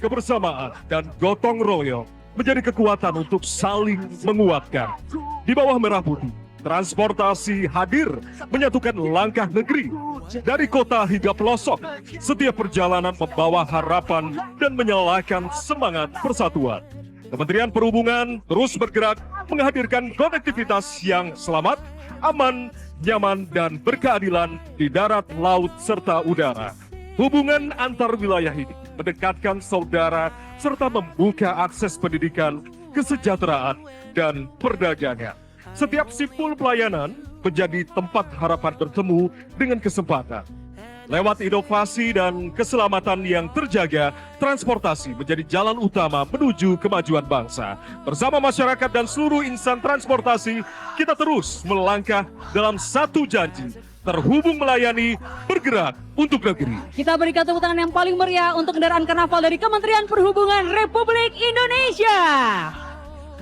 kebersamaan, dan gotong royong menjadi kekuatan untuk saling menguatkan. Di bawah merah putih, transportasi hadir menyatukan langkah negeri dari kota hingga pelosok. Setiap perjalanan membawa harapan dan menyalakan semangat persatuan. Kementerian Perhubungan terus bergerak menghadirkan konektivitas yang selamat, aman, nyaman, dan berkeadilan di darat, laut, serta udara. Hubungan antar wilayah ini mendekatkan saudara serta membuka akses pendidikan, kesejahteraan, dan perdagangan. Setiap simpul pelayanan menjadi tempat harapan bertemu dengan kesempatan. Lewat inovasi dan keselamatan yang terjaga, transportasi menjadi jalan utama menuju kemajuan bangsa. Bersama masyarakat dan seluruh insan transportasi, kita terus melangkah dalam satu janji, terhubung melayani, bergerak untuk negeri. Kita berikan tepuk tangan yang paling meriah untuk kendaraan karnaval dari Kementerian Perhubungan Republik Indonesia.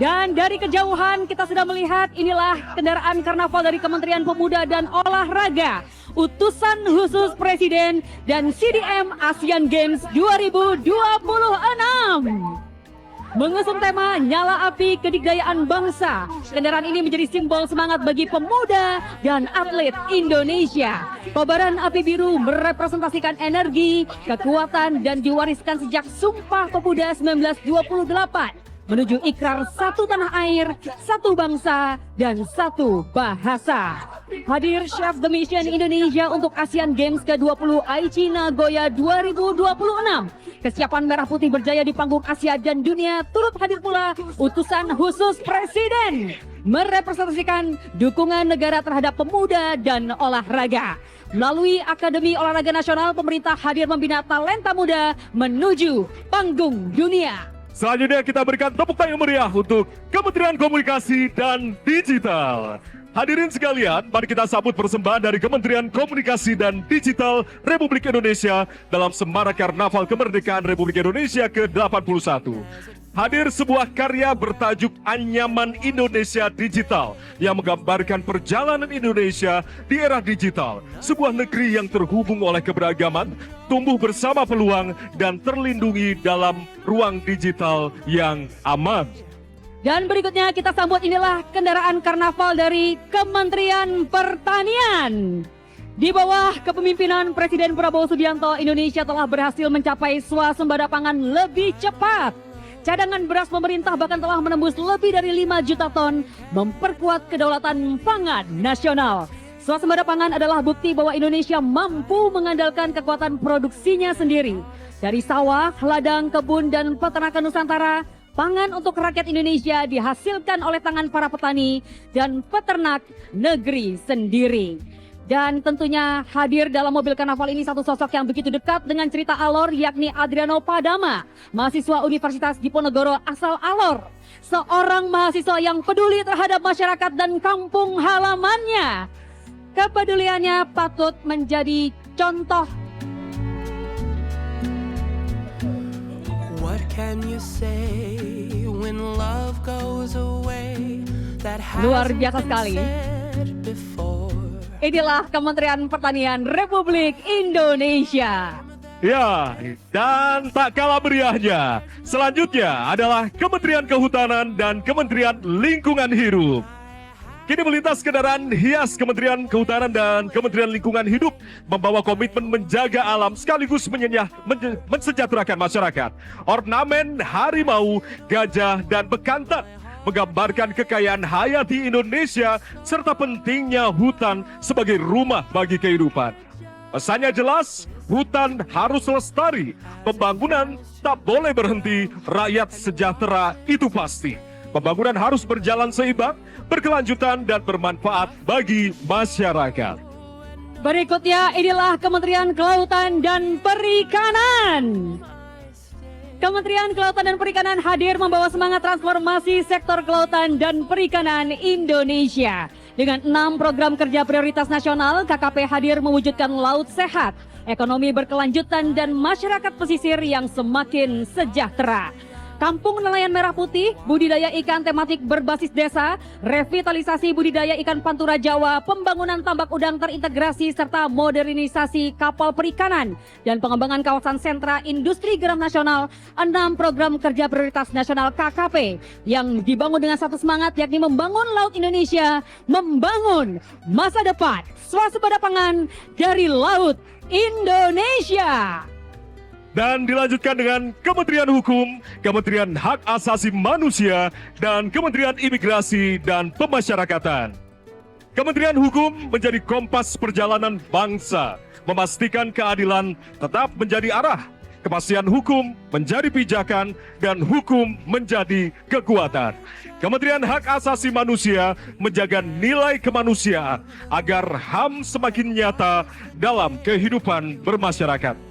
Dan dari kejauhan kita sudah melihat inilah kendaraan karnaval dari Kementerian Pemuda dan Olahraga, utusan khusus Presiden dan CDM Asian Games 2026. Mengusung tema Nyala Api Kedikdayaan Bangsa, kendaraan ini menjadi simbol semangat bagi pemuda dan atlet Indonesia. Kobaran api biru merepresentasikan energi, kekuatan, dan diwariskan sejak Sumpah Pemuda 1928 menuju ikrar satu tanah air, satu bangsa, dan satu bahasa. Hadir Chef The Mission Indonesia untuk Asian Games ke-20 Aichi Nagoya 2026. Kesiapan merah putih berjaya di panggung Asia dan dunia, turut hadir pula utusan khusus Presiden merepresentasikan dukungan negara terhadap pemuda dan olahraga. Melalui Akademi Olahraga Nasional, pemerintah hadir membina talenta muda menuju panggung dunia. Selanjutnya kita berikan tepuk tangan meriah untuk Kementerian Komunikasi dan Digital. Hadirin sekalian, mari kita sambut persembahan dari Kementerian Komunikasi dan Digital Republik Indonesia dalam Semarak Karnaval Kemerdekaan Republik Indonesia ke-81. Hadir sebuah karya bertajuk Anyaman Indonesia Digital yang menggambarkan perjalanan Indonesia di era digital, sebuah negeri yang terhubung oleh keberagaman, tumbuh bersama peluang, dan terlindungi dalam ruang digital yang aman. Dan berikutnya kita sambut inilah kendaraan karnaval dari Kementerian Pertanian. Di bawah kepemimpinan Presiden Prabowo Subianto, Indonesia telah berhasil mencapai swasembada pangan lebih cepat. Cadangan beras pemerintah bahkan telah menembus lebih dari 5 juta ton, memperkuat kedaulatan pangan nasional. Swasembada pangan adalah bukti bahwa Indonesia mampu mengandalkan kekuatan produksinya sendiri. Dari sawah, ladang, kebun, dan peternakan Nusantara, pangan untuk rakyat Indonesia dihasilkan oleh tangan para petani dan peternak negeri sendiri. Dan tentunya hadir dalam mobil karnaval ini satu sosok yang begitu dekat dengan cerita Alor, yakni Adriano Padama, mahasiswa Universitas Diponegoro asal Alor. Seorang mahasiswa yang peduli terhadap masyarakat dan kampung halamannya. Kepeduliannya patut menjadi contoh. What can you say when love goes away? Luar biasa sekali. Inilah Kementerian Pertanian Republik Indonesia. Ya, dan tak kalah meriahnya, selanjutnya adalah Kementerian Kehutanan dan Kementerian Lingkungan Hidup. Kini melintas kendaraan hias Kementerian Kehutanan dan Kementerian Lingkungan Hidup membawa komitmen menjaga alam sekaligus mensejahterakan masyarakat. Ornamen harimau, gajah, dan bekantan menggambarkan kekayaan hayati Indonesia serta pentingnya hutan sebagai rumah bagi kehidupan. Pesannya jelas, hutan harus lestari, pembangunan tak boleh berhenti, rakyat sejahtera itu pasti. Pembangunan harus berjalan seimbang, berkelanjutan, dan bermanfaat bagi masyarakat. Berikutnya inilah Kementerian Kelautan dan Perikanan. Kementerian Kelautan dan Perikanan hadir membawa semangat transformasi sektor kelautan dan perikanan Indonesia. Dengan 6 program kerja prioritas nasional, KKP hadir mewujudkan laut sehat, ekonomi berkelanjutan, dan masyarakat pesisir yang semakin sejahtera. Kampung Nelayan Merah Putih, budidaya ikan tematik berbasis desa, revitalisasi budidaya ikan Pantura Jawa, pembangunan tambak udang terintegrasi serta modernisasi kapal perikanan dan pengembangan kawasan sentra industri garam nasional, 6 program kerja prioritas nasional KKP yang dibangun dengan satu semangat yakni membangun laut Indonesia, membangun masa depan swasembada pangan dari laut Indonesia. Dan dilanjutkan dengan Kementerian Hukum, Kementerian Hak Asasi Manusia, dan Kementerian Imigrasi dan Pemasyarakatan. Kementerian Hukum menjadi kompas perjalanan bangsa, memastikan keadilan tetap menjadi arah, kepastian hukum menjadi pijakan, dan hukum menjadi kekuatan. Kementerian Hak Asasi Manusia menjaga nilai kemanusiaan agar HAM semakin nyata dalam kehidupan bermasyarakat.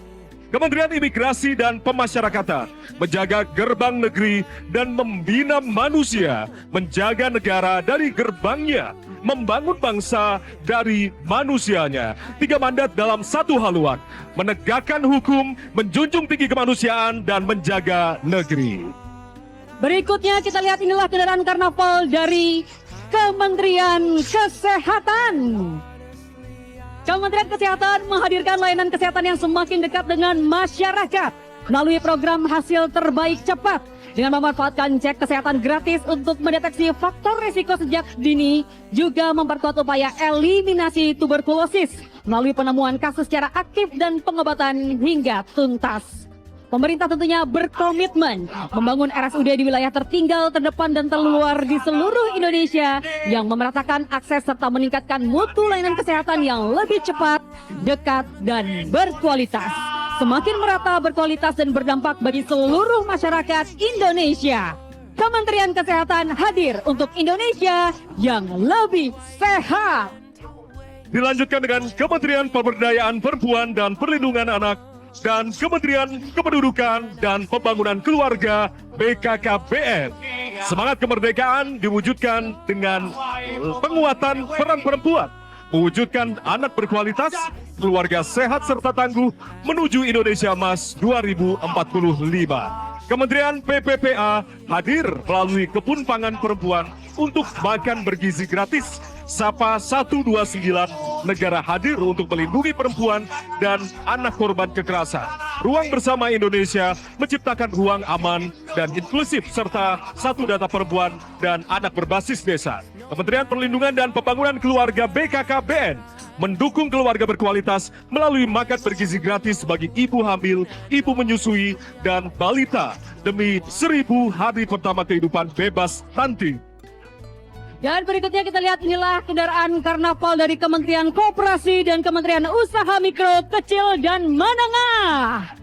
Kementerian Imigrasi dan Pemasyarakatan menjaga gerbang negeri dan membina manusia, menjaga negara dari gerbangnya, membangun bangsa dari manusianya. 3 mandat dalam satu haluan, menegakkan hukum, menjunjung tinggi kemanusiaan, dan menjaga negeri. Berikutnya kita lihat inilah kendaraan karnaval dari Kementerian Kesehatan. Kementerian Kesehatan menghadirkan layanan kesehatan yang semakin dekat dengan masyarakat melalui program hasil terbaik cepat dengan memanfaatkan cek kesehatan gratis untuk mendeteksi faktor risiko sejak dini, juga memperkuat upaya eliminasi tuberkulosis melalui penemuan kasus secara aktif dan pengobatan hingga tuntas. Pemerintah tentunya berkomitmen membangun RSUD di wilayah tertinggal, terdepan, dan terluar di seluruh Indonesia yang memeratakan akses serta meningkatkan mutu layanan kesehatan yang lebih cepat, dekat, dan berkualitas. Semakin merata, berkualitas, dan berdampak bagi seluruh masyarakat Indonesia. Kementerian Kesehatan hadir untuk Indonesia yang lebih sehat. Dilanjutkan dengan Kementerian Pemberdayaan Perempuan dan Perlindungan Anak dan Kementerian Kependudukan dan Pembangunan Keluarga BKKBN. Semangat kemerdekaan diwujudkan dengan penguatan peran perempuan, mewujudkan anak berkualitas, keluarga sehat serta tangguh menuju Indonesia Emas 2045. Kementerian PPPA hadir melalui Kebun Pangan Perempuan untuk makan bergizi gratis. Sapa 129, negara hadir untuk melindungi perempuan dan anak korban kekerasan. Ruang Bersama Indonesia menciptakan ruang aman dan inklusif serta satu data perempuan dan anak berbasis desa. Kementerian Perlindungan dan Pembangunan Keluarga BKKBN mendukung keluarga berkualitas melalui makan bergizi gratis bagi ibu hamil, ibu menyusui, dan balita demi 1000 hari pertama kehidupan bebas stunting. Dan berikutnya kita lihat inilah kendaraan karnaval dari Kementerian Koperasi dan Kementerian Usaha Mikro, Kecil, dan Menengah.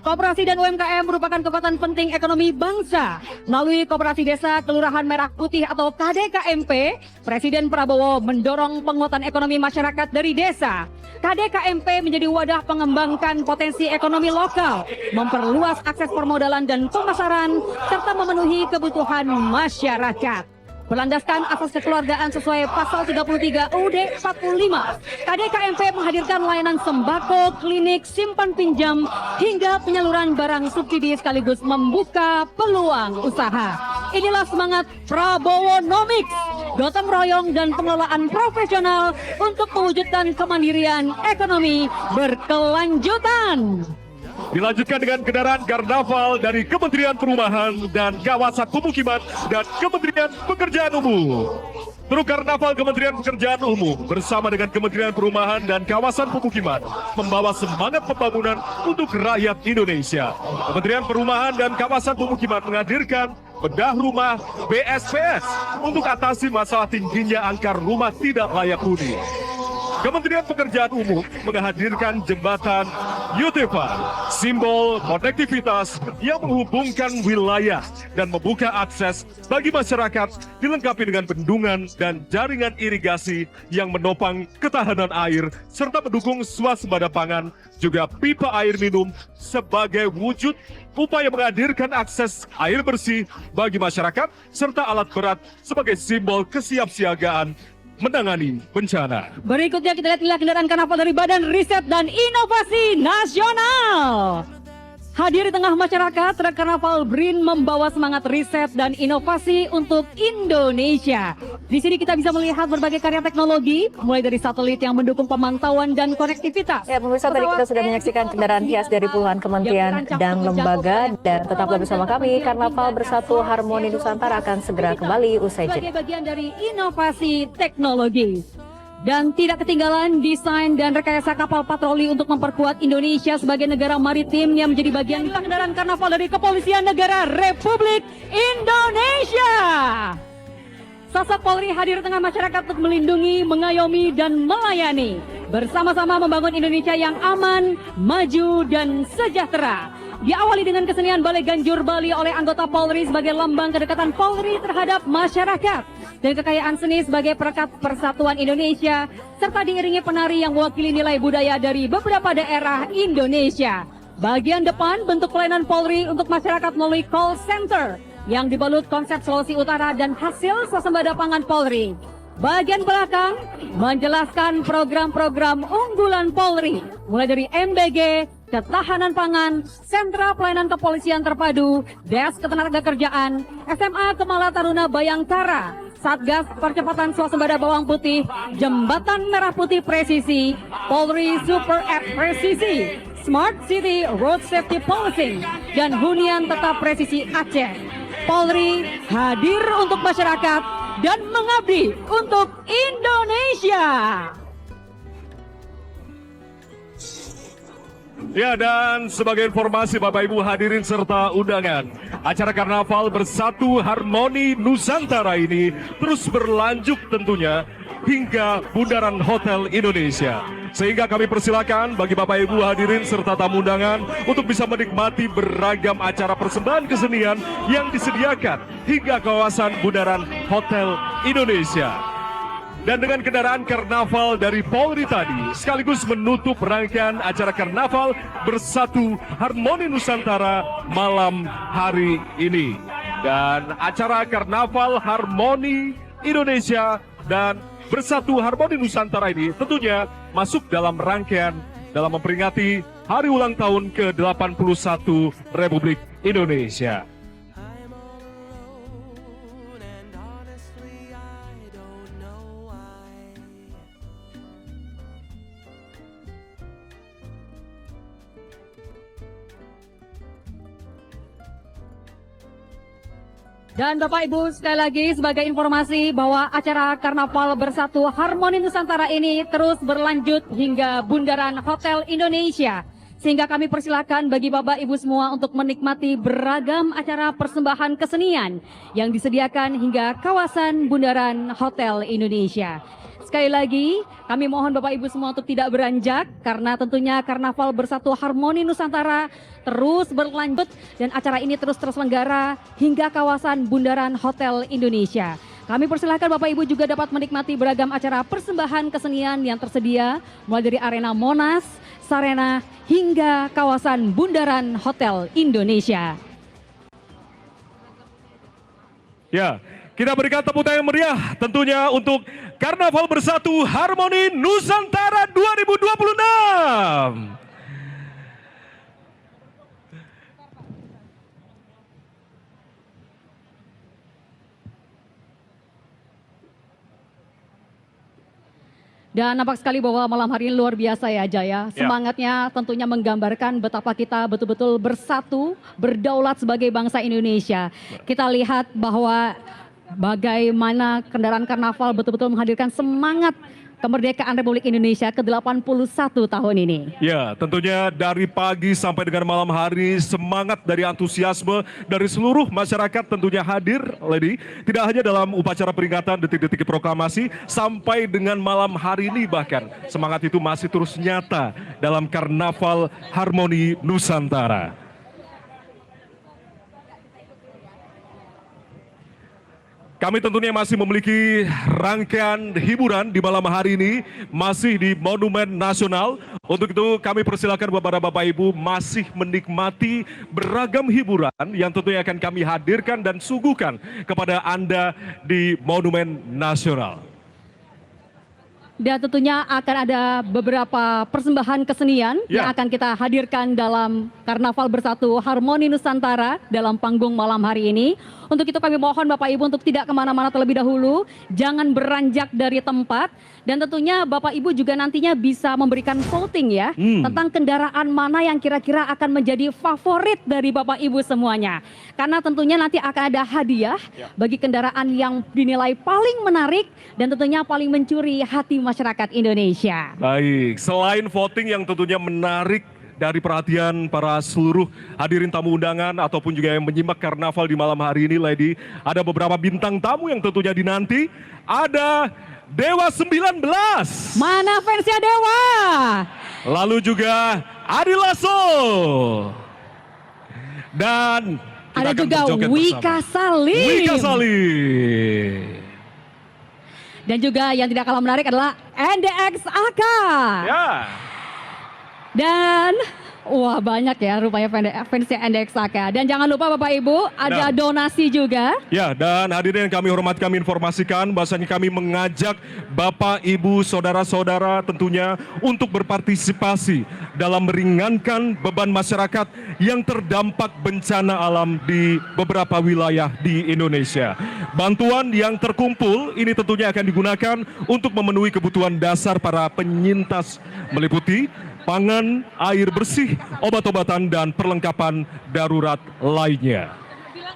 Koperasi dan UMKM merupakan kekuatan penting ekonomi bangsa. Melalui Koperasi Desa Kelurahan Merah Putih atau KDKMP, Presiden Prabowo mendorong penguatan ekonomi masyarakat dari desa. KDKMP menjadi wadah pengembangkan potensi ekonomi lokal, memperluas akses permodalan dan pemasaran, serta memenuhi kebutuhan masyarakat. Berlandaskan asas kekeluargaan sesuai pasal 33 UUD 45, KDKMP menghadirkan layanan sembako, klinik, simpan pinjam, hingga penyaluran barang subsidi sekaligus membuka peluang usaha. Inilah semangat Prabowonomics, gotong royong dan pengelolaan profesional untuk mewujudkan kemandirian ekonomi berkelanjutan. Dilanjutkan dengan kendaraan karnaval dari Kementerian Perumahan dan Kawasan Pemukiman dan Kementerian Pekerjaan Umum. Truk karnaval Kementerian Pekerjaan Umum bersama dengan Kementerian Perumahan dan Kawasan Pemukiman membawa semangat pembangunan untuk rakyat Indonesia. Kementerian Perumahan dan Kawasan Pemukiman menghadirkan bedah rumah BSPS untuk atasi masalah tingginya angka rumah tidak layak huni. Kementerian Pekerjaan Umum menghadirkan jembatan Yutefa, simbol konektivitas yang menghubungkan wilayah dan membuka akses bagi masyarakat, dilengkapi dengan bendungan dan jaringan irigasi yang menopang ketahanan air serta mendukung swasembada pangan, juga pipa air minum sebagai wujud upaya menghadirkan akses air bersih bagi masyarakat serta alat berat sebagai simbol kesiapsiagaan menangani bencana. Berikutnya kita lihat inilah kendaraan karnaval dari Badan Riset dan Inovasi Nasional. Hadir di tengah masyarakat, Truk Karnaval BRIN membawa semangat riset dan inovasi untuk Indonesia. Di sini kita bisa melihat berbagai karya teknologi, mulai dari satelit yang mendukung pemantauan dan konektivitas. Ya, pemirsa, tadi kita sudah menyaksikan kendaraan hias dari puluhan kementerian dan lembaga, dan tetaplah bersama kami. Karnaval Bersatu Harmoni Nusantara akan segera kembali usai jeda. Sebagai bagian dari inovasi teknologi. Dan tidak ketinggalan desain dan rekayasa kapal patroli untuk memperkuat Indonesia sebagai negara maritim yang menjadi bagian kendaraan karnaval dari Kepolisian Negara Republik Indonesia. Sasak Polri hadir di tengah masyarakat untuk melindungi, mengayomi, dan melayani. Bersama-sama membangun Indonesia yang aman, maju, dan sejahtera. Diawali dengan kesenian Balai Ganjur Bali oleh anggota Polri sebagai lambang kedekatan Polri terhadap masyarakat. Dan kekayaan seni sebagai perekat persatuan Indonesia, serta diiringi penari yang mewakili nilai budaya dari beberapa daerah Indonesia. Bagian depan bentuk pelayanan Polri untuk masyarakat melalui call center yang dibalut konsep Sulawesi Utara dan hasil swasembada pangan Polri. Bagian belakang menjelaskan program-program unggulan Polri, mulai dari MBG, Ketahanan Pangan, Sentra Pelayanan Kepolisian Terpadu, Desk Ketenagakerjaan, SMA Kemala Taruna Bayangkara, Satgas Percepatan Swasembada Bawang Putih, Jembatan Merah Putih Presisi, Polri Super App Presisi, Smart City Road Safety Policing, dan hunian tetap presisi Aceh. Polri hadir untuk masyarakat dan mengabdi untuk Indonesia. Ya, dan sebagai informasi Bapak Ibu hadirin serta undangan, acara Karnaval Bersatu Harmoni Nusantara ini terus berlanjut tentunya hingga Bundaran Hotel Indonesia. Sehingga kami persilakan bagi Bapak Ibu hadirin serta tamu undangan untuk bisa menikmati beragam acara persembahan kesenian yang disediakan hingga kawasan Bundaran Hotel Indonesia. Dan dengan kendaraan karnaval dari Polri tadi sekaligus menutup rangkaian acara Karnaval Bersatu Harmoni Nusantara malam hari ini. Dan acara Karnaval Harmoni Indonesia dan Bersatu Harmoni Nusantara ini tentunya masuk dalam rangkaian dalam memperingati hari ulang tahun ke-81 Republik Indonesia. I'm all alone, and honestly, I don't know why. Dan Bapak Ibu sekali lagi sebagai informasi bahwa acara Karnaval Bersatu Harmoni Nusantara ini terus berlanjut hingga Bundaran Hotel Indonesia. Sehingga kami persilakan bagi Bapak Ibu semua untuk menikmati beragam acara persembahan kesenian yang disediakan hingga kawasan Bundaran Hotel Indonesia. Sekali lagi, kami mohon Bapak Ibu semua untuk tidak beranjak karena tentunya Karnaval Bersatu Harmoni Nusantara terus berlanjut dan acara ini terus terselenggara hingga kawasan Bundaran Hotel Indonesia. Kami persilahkan Bapak Ibu juga dapat menikmati beragam acara persembahan kesenian yang tersedia mulai dari arena Monas, Sarena hingga kawasan Bundaran Hotel Indonesia. Ya, kita berikan tepuk tangan yang meriah tentunya untuk Karnaval Bersatu Harmoni Nusantara 2026. Dan nampak sekali bahwa malam hari ini luar biasa ya Jaya. Semangatnya tentunya menggambarkan betapa kita betul-betul bersatu, berdaulat sebagai bangsa Indonesia. Kita lihat bahwa bagaimana kendaraan karnaval betul-betul menghadirkan semangat kemerdekaan Republik Indonesia ke-81 tahun ini. Ya, tentunya dari pagi sampai dengan malam hari semangat dari antusiasme dari seluruh masyarakat tentunya hadir, Lady. Tidak hanya dalam upacara peringatan detik-detik proklamasi, sampai dengan malam hari ini bahkan semangat itu masih terus nyata dalam Karnaval Harmoni Nusantara. Kami tentunya masih memiliki rangkaian hiburan di malam hari ini, masih di Monumen Nasional. Untuk itu kami persilakan kepada Bapak Ibu masih menikmati beragam hiburan yang tentunya akan kami hadirkan dan suguhkan kepada Anda di Monumen Nasional. dan tentunya akan ada beberapa persembahan kesenian yang akan kita hadirkan dalam Karnaval Bersatu Harmoni Nusantara dalam panggung malam hari ini. Untuk itu kami mohon Bapak Ibu untuk tidak kemana-mana terlebih dahulu, jangan beranjak dari tempat, dan tentunya Bapak Ibu juga nantinya bisa memberikan voting ya tentang kendaraan mana yang kira-kira akan menjadi favorit dari Bapak Ibu semuanya. Karena tentunya nanti akan ada hadiah bagi kendaraan yang dinilai paling menarik dan tentunya paling mencuri hati masyarakat Indonesia. Baik, selain voting yang tentunya menarik dari perhatian para seluruh hadirin tamu undangan ataupun juga yang menyimak karnaval di malam hari ini, Lady, ada beberapa bintang tamu yang tentunya dinanti. Ada Dewa 19. Mana fansnya Dewa? Lalu juga Ari Lasso. Dan kita Ada akan juga berjoget Wika bersama. Salim. Wika Salim. Dan juga yang tidak kalah menarik adalah NDX AK. Ya. Dan wah banyak ya rupanya fansnya NDX AK. Dan jangan lupa Bapak Ibu ada donasi juga. Ya, dan hadirin yang kami hormati, kami informasikan bahwasanya kami mengajak Bapak, Ibu, Saudara-saudara tentunya untuk berpartisipasi dalam meringankan beban masyarakat yang terdampak bencana alam di beberapa wilayah di Indonesia. Bantuan yang terkumpul ini tentunya akan digunakan untuk memenuhi kebutuhan dasar para penyintas meliputi pangan, air bersih, obat-obatan, dan perlengkapan darurat lainnya.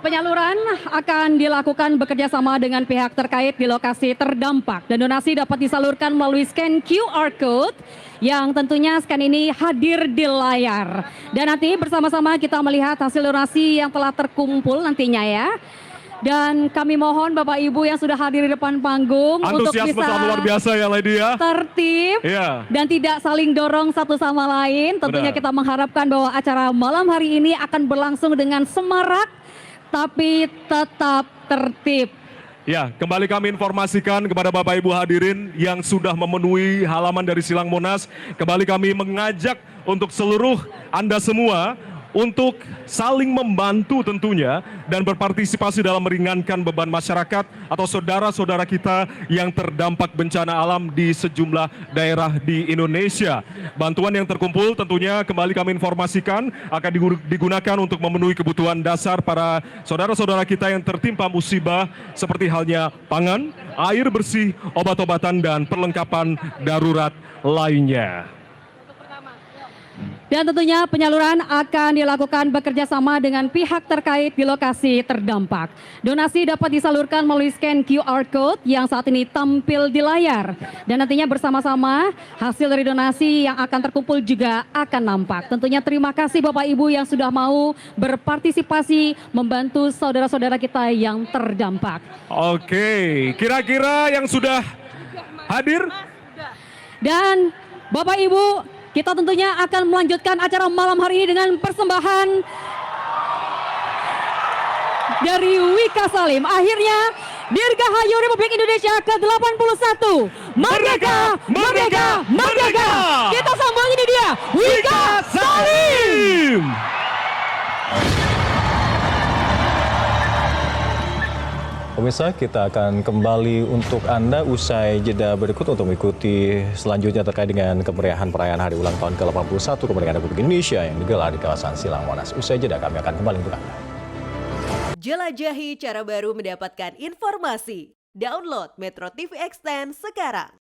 Penyaluran akan dilakukan bekerjasama dengan pihak terkait di lokasi terdampak dan donasi dapat disalurkan melalui scan QR Code yang tentunya scan ini hadir di layar. Dan nanti bersama-sama kita melihat hasil donasi yang telah terkumpul nantinya ya. Dan kami mohon Bapak Ibu yang sudah hadir di depan panggung untuk Antusiasme bisa sangat luar biasa ya, Lady ya. tertib dan tidak saling dorong satu sama lain. Tentunya kita mengharapkan bahwa acara malam hari ini akan berlangsung dengan semarak tapi tetap tertib. Ya, kembali kami informasikan kepada Bapak Ibu hadirin yang sudah memenuhi halaman dari Silang Monas. Kembali kami mengajak untuk seluruh Anda semua untuk saling membantu tentunya dan berpartisipasi dalam meringankan beban masyarakat atau saudara-saudara kita yang terdampak bencana alam di sejumlah daerah di Indonesia. Bantuan yang terkumpul tentunya kembali kami informasikan akan digunakan untuk memenuhi kebutuhan dasar para saudara-saudara kita yang tertimpa musibah seperti halnya pangan, air bersih, obat-obatan, dan perlengkapan darurat lainnya. Dan tentunya penyaluran akan dilakukan bekerja sama dengan pihak terkait di lokasi terdampak. Donasi dapat disalurkan melalui scan QR Code yang saat ini tampil di layar. Dan nantinya bersama-sama hasil dari donasi yang akan terkumpul juga akan nampak. Tentunya terima kasih Bapak Ibu yang sudah mau berpartisipasi membantu saudara-saudara kita yang terdampak. Oke, kira-kira yang sudah hadir? Dan Bapak Ibu, kita tentunya akan melanjutkan acara malam hari ini dengan persembahan dari Wika Salim. Akhirnya Dirgahayu Republik Indonesia ke-81. Merdeka, merdeka, merdeka. Kita sambung, ini dia Wika Salim. Pemirsa, kita akan kembali untuk Anda usai jeda berikut untuk mengikuti selanjutnya terkait dengan kemeriahan perayaan hari ulang tahun ke-81 kemerdekaan Republik Indonesia yang digelar di kawasan Silang Monas. Usai jeda kami akan kembali untuk Anda. Jelajahi cara baru mendapatkan informasi. Download Metro TV Extend sekarang.